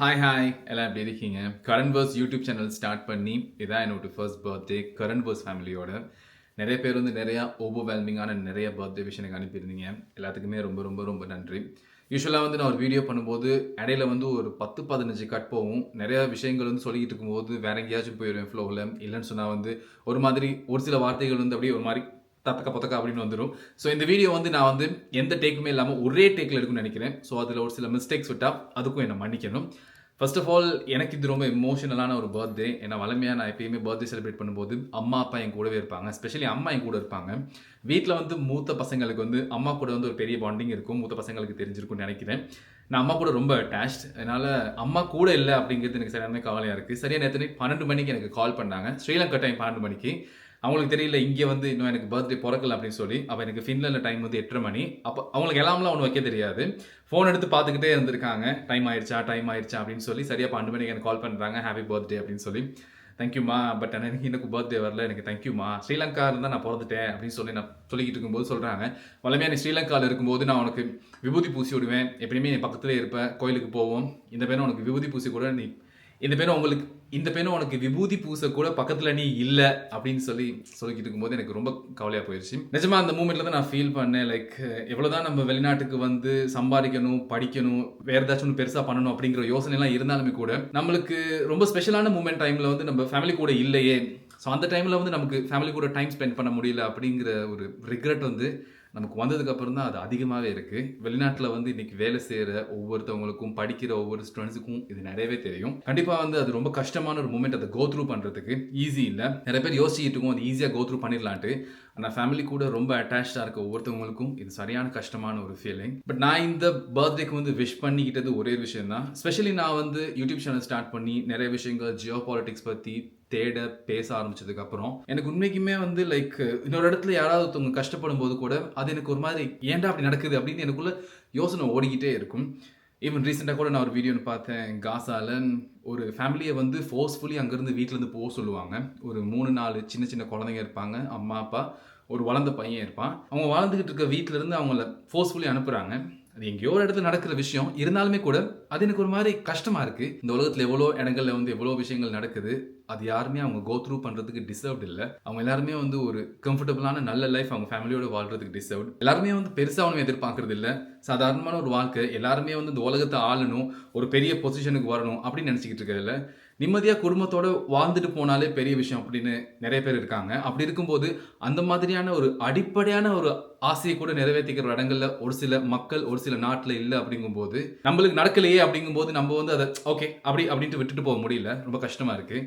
Hi எல்லாம் எப்படி இருக்கீங்க? Karan purse YouTube channel start பண்ணி இதான் என்னோட ஃபர்ஸ்ட் பர்த்டே கரண் பர்ஸ் ஃபேமிலியோட. நிறைய பேர் வந்து நிறையா ஓவர்வெல்மிங்கான நிறைய பர்த்டே விஷயம் எனக்கு அனுப்பியிருந்தீங்க. எல்லாத்துக்குமே ரொம்ப ரொம்ப ரொம்ப நன்றி. யூஸ்வலாக வந்து நான் ஒரு வீடியோ பண்ணும்போது இடையில வந்து ஒரு 10-15 கட் போகும். நிறைய விஷயங்கள் வந்து சொல்லிக்கிட்டு இருக்கும்போது வேற எங்கேயாச்சும் போயிடுவேன் ஃப்ளோவில். இல்லைன்னு சொன்னால் வந்து ஒரு மாதிரி ஒரு சில வார்த்தைகள் வந்து அப்படியே ஒரு மாதிரி தத்தக்க பொத்தக்கா அப்படின்னு வந்துடும். ஸோ இந்த வீடியோ வந்து நான் வந்து எந்த டேக்குமே இல்லாமல் ஒரே டேக்கில் எடுக்கும்னு நினைக்கிறேன். ஸோ அதில் ஒரு சில மிஸ்டேக்ஸ் விட்டால் அதுக்கும் என்னை மன்னிக்கணும். ஃபர்ஸ்ட் ஆஃப் ஆல் எனக்கு இது ரொம்ப எமோஷனலான ஒரு பர்த்டே. ஏன்னா வளமையாக நான் எப்பயுமே பர்த்டே செலிப்ரேட் பண்ணும்போது அம்மா அப்பா என் கூடவே இருப்பாங்க. ஸ்பெஷலி அம்மா என் கூட இருப்பாங்க. வீட்டில் வந்து மூத்த பசங்களுக்கு வந்து அம்மா கூட வந்து ஒரு பெரிய பாண்டிங் இருக்கும். மூத்த பசங்களுக்கு தெரிஞ்சிருக்கும்னு நினைக்கிறேன். நான் அம்மா கூட ரொம்ப அட்டாச்ட். அதனால் அம்மா கூட இல்லை அப்படிங்கிறது எனக்கு சரியான கவலையாக இருக்குது. சரியாக நேற்று 12 மணிக்கு எனக்கு கால் பண்ணாங்க. ஸ்ரீலங்கா டைம் 12 மணிக்கு. அவங்களுக்கு தெரியல இங்கே வந்து இன்னும் எனக்கு பர்த்டே பிறக்கல அப்படின்னு சொல்லி. அப்போ எனக்கு ஃபின்லாண்டில் டைம் வந்து 8:30 மணி. அப்போ அவங்களுக்கு எல்லாம்லாம் ஒன்றும் வைக்க தெரியாது. ஃபோன் எடுத்து பார்த்துக்கிட்டே இருந்திருக்காங்க. டைம் ஆயிடுச்சா அப்படின்னு சொல்லி சரியாக 12 மணிக்கு எனக்கு கால் பண்ணுறாங்க. ஹாப்பி பர்த்டே அப்படின்னு சொல்லி. தேங்க்யூமா, பட் ஆனால் எனக்கு பர்த்டே வரல, எனக்கு தேங்க்யூமா, ஸ்ரீலங்கா இருந்தால் நான் பிறந்துட்டேன் அப்படின்னு சொல்லி நான் சொல்லிக்கிட்டு இருக்கும்போது சொல்கிறாங்க, வளமையாக நீ ஸ்ரீலங்காவில் இருக்கும்போது நான் உனக்கு விபூதி பூசி விடுவேன், எப்படியுமே என் பக்கத்துலேயே இருப்பேன், கோயிலுக்கு போவோம், இந்த பேரும் உனக்கு விபூதி பூசி கூட நீ இந்த பேரும் உனக்கு விபூதி பூச கூட பக்கத்தில் நீ இல்லை அப்படின்னு சொல்லிக்கிட்டு இருக்கும்போது எனக்கு ரொம்ப கவலையாக போயிடுச்சு. நிஜமா அந்த மூமெண்ட்ல தான் நான் ஃபீல் பண்ணேன். லைக் எவ்வளோதான் நம்ம வெளிநாட்டுக்கு வந்து சம்பாதிக்கணும், படிக்கணும், வேற ஏதாச்சும் ஒன்று பெருசாக பண்ணணும் அப்படிங்கிற யோசனை எல்லாம் இருந்தாலுமே கூட நம்மளுக்கு ரொம்ப ஸ்பெஷலான மூமெண்ட் டைமில் வந்து நம்ம ஃபேமிலி கூட இல்லையே, ஸோ அந்த டைமில் வந்து நமக்கு ஃபேமிலி கூட டைம் ஸ்பெண்ட் பண்ண முடியல அப்படிங்கிற ஒரு ரிக்ரெட் வந்து நமக்கு வந்ததுக்கு அப்புறம் தான் அது அதிகமாகவே இருக்குது. வெளிநாட்டில் வந்து இன்னைக்கு வேலை செய்கிற ஒவ்வொருத்தவங்களுக்கும், படிக்கிற ஒவ்வொரு ஸ்டூடெண்ட்ஸுக்கும் இது நிறையவே தெரியும். கண்டிப்பாக வந்து அது ரொம்ப கஷ்டமான ஒரு மூமெண்ட். அதை கோ த்ரூ பண்ணுறதுக்கு ஈஸி இல்லை. நிறைய பேர் யோசிச்சுட்டு இருக்கும் அது ஈஸியாக கோ த்ரூ பண்ணிடலான்ட்டு. ஆனால் ஃபேமிலி கூட ரொம்ப அட்டாச்சாக இருக்க ஒவ்வொருத்தவங்களுக்கும் இது சரியான கஷ்டமான ஒரு ஃபீலிங். பட் நான் இந்த பர்த்டேக்கு வந்து விஷ் பண்ணிக்கிட்டது ஒரே விஷயம் தான். ஸ்பெஷலி நான் வந்து யூடியூப் சேனல் ஸ்டார்ட் பண்ணி நிறைய விஷயங்கள் ஜியோ பாலிட்டிக்ஸ் பற்றி தேட பேச ஆரம்பிச்சதுக்கு அப்புறம் எனக்கு உண்மைக்குமே வந்து லைக் இன்னொரு இடத்துல யாராவது ஒருத்தவங்க கஷ்டப்படும் போது கூட அது எனக்கு ஒரு மாதிரி ஏன்டா அப்படி நடக்குது அப்படின்னு எனக்குள்ள யோசனை ஓடிக்கிட்டே இருக்கும். ஈவன் ரீசெண்டாக கூட நான் ஒரு வீடியோன்னு பார்த்தேன். காசால ஒரு ஃபேமிலியை வந்து ஃபோர்ஸ்ஃபுல்லி அங்கேருந்து வீட்டிலேருந்து போக சொல்லுவாங்க. ஒரு 3-4 சின்ன சின்ன குழந்தைங்க இருப்பாங்க, அம்மா அப்பா, ஒரு வளர்ந்த பையன் இருப்பான். அவங்க வாழ்ந்துகிட்டு இருக்க வீட்டிலேருந்து அவங்கள ஃபோர்ஸ்ஃபுல்லி அனுப்புகிறாங்க. அது எங்கேயோ ஒரு இடத்துல நடக்கிற விஷயம் இருந்தாலுமே கூட அது எனக்கு ஒரு மாதிரி கஷ்டமா இருக்கு. இந்த உலகத்துல எவ்வளோ இடங்கள்ல வந்து எவ்வளோ விஷயங்கள் நடக்குது, அது யாருமே அவங்க கோ த்ரூ பண்றதுக்கு டிசர்வ்ட் இல்லை. அவங்க எல்லாருமே வந்து ஒரு கம்ஃபர்டபுளான நல்ல லைஃப் அவங்க ஃபேமிலியோட வாழ்றதுக்கு டிசர்வ்ட். எல்லாருமே வந்து பெருசாக ஒன்றும் எதிர்பார்க்கறது இல்லை. சாதாரணமான ஒரு வாழ்க்கை. எல்லாருமே வந்து இந்த உலகத்தை ஆளணும், ஒரு பெரிய பொசிஷனுக்கு வரணும் அப்படின்னு நினச்சிக்கிட்டு இருக்கிறதுல நிம்மதியாக குடும்பத்தோட வாழ்ந்துட்டு போனாலே பெரிய விஷயம் அப்படின்னு நிறைய பேர் இருக்காங்க. அப்படி இருக்கும்போது அந்த மாதிரியான ஒரு அடிப்படையான ஒரு ஆசையை கூட நிறைவேற்றிக்கிற இடங்கள்ல ஒரு சில மக்கள் ஒரு சில நாட்டில் இல்லை அப்படிங்கும்போது நம்மளுக்கு நடக்கலையே அப்படிங்கும்போது நம்ம வந்து அதை ஓகே அப்படின்ட்டு விட்டுட்டு போக முடியல. ரொம்ப கஷ்டமா இருக்கு.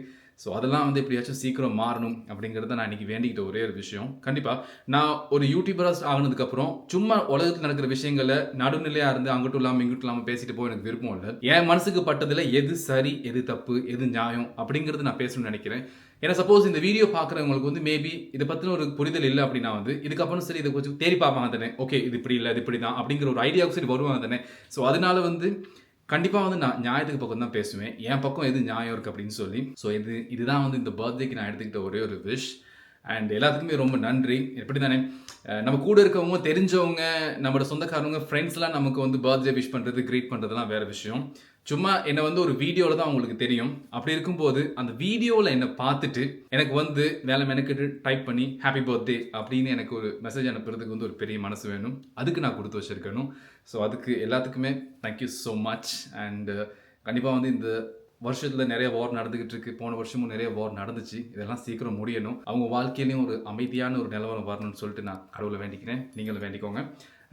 ஸோ அதெல்லாம் வந்து எப்படியாச்சும் சீக்கிரம் மாறணும் அப்படிங்கிறத நான் இன்னைக்கு வேண்டிக்கிட்ட ஒரே ஒரு விஷயம். கண்டிப்பாக நான் ஒரு யூடியூபராக ஆகினதுக்கப்புறம் சும்மா உலகத்தில் நடக்கிற விஷயங்களை நடுநிலையாக இருந்து அங்கிட்டும் இல்லாமல் இங்கிட்டும் இல்லாமல் பேசிட்டு போக எனக்கு விருப்பம் இல்லை. என் மனசுக்கு பட்டதில் எது சரி, எது தப்பு, எது நியாயம் அப்படிங்கிறது நான் பேசணும்னு நினைக்கிறேன். ஏன்னா சப்போஸ் இந்த வீடியோ பார்க்குறவங்களுக்கு வந்து மேபி இதை பற்றின ஒரு புரிதல் இல்லை அப்படின்னா வந்து இதுக்கப்புறம் சரி இதை கொஞ்சம் தேடி பார்ப்பாங்க தானே, ஓகே இது இப்படி இல்லை, இது இப்படி தான் அப்படிங்கிற ஒரு ஐடியாவுக்கு சரி வருவாங்க தானே. ஸோ அதனால வந்து கண்டிப்பாக வந்து நான் நியாயத்துக்கு பக்கம் தான் பேசுவேன். என் பக்கம் எது நியாயம் இருக்குது அப்படின்னு சொல்லி. ஸோ இதுதான் வந்து இந்த பர்த்டேக்கு நான் எடுத்துக்கிட்ட ஒரே ஒரு விஷ். அண்ட் எல்லாத்துக்குமே ரொம்ப நன்றி. எப்படி தானே நம்ம கூட இருக்கவங்க, தெரிஞ்சவங்க, நம்மளோட சொந்தக்காரவங்க, ஃப்ரெண்ட்ஸ்லாம் நமக்கு வந்து பர்த்டே விஷ் பண்ணுறது, க்ரீட் பண்ணுறதுலாம் வேறு விஷயம். சும்மா என்னை வந்து ஒரு வீடியோவில் தான் அவங்களுக்கு தெரியும். அப்படி இருக்கும்போது அந்த வீடியோவில் என்னை பார்த்துட்டு எனக்கு வந்து வேலை மெனக்கிட்டு டைப் பண்ணி ஹாப்பி பர்த்டே அப்படின்னு எனக்கு ஒரு மெசேஜ் அனுப்புறதுக்கு வந்து ஒரு பெரிய மனசு வேணும். அதுக்கு நான் கொடுத்து வச்சிருக்கணும். ஸோ அதுக்கு எல்லாத்துக்குமே தேங்க்யூ ஸோ மச். அண்ட் கண்டிப்பாக வந்து இந்த வருஷத்தில் நிறைய வார் நடந்துகிட்டு இருக்கு. போன வருஷமும் நிறைய வார் நடந்துச்சு. இதெல்லாம் சீக்கிரம் முடியணும். அவங்க வாழ்க்கையிலையும் ஒரு அமைதியான ஒரு நிலவரம் வரணும்னு சொல்லிட்டு நான் கடவுளை வேண்டிக்கிறேன். நீங்களும் வேண்டிக்கோங்க.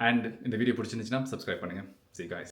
அண்ட் இந்த வீடியோ பிடிச்சிருந்துச்சுன்னா சப்ஸ்கிரைப் பண்ணுங்கள். See you guys.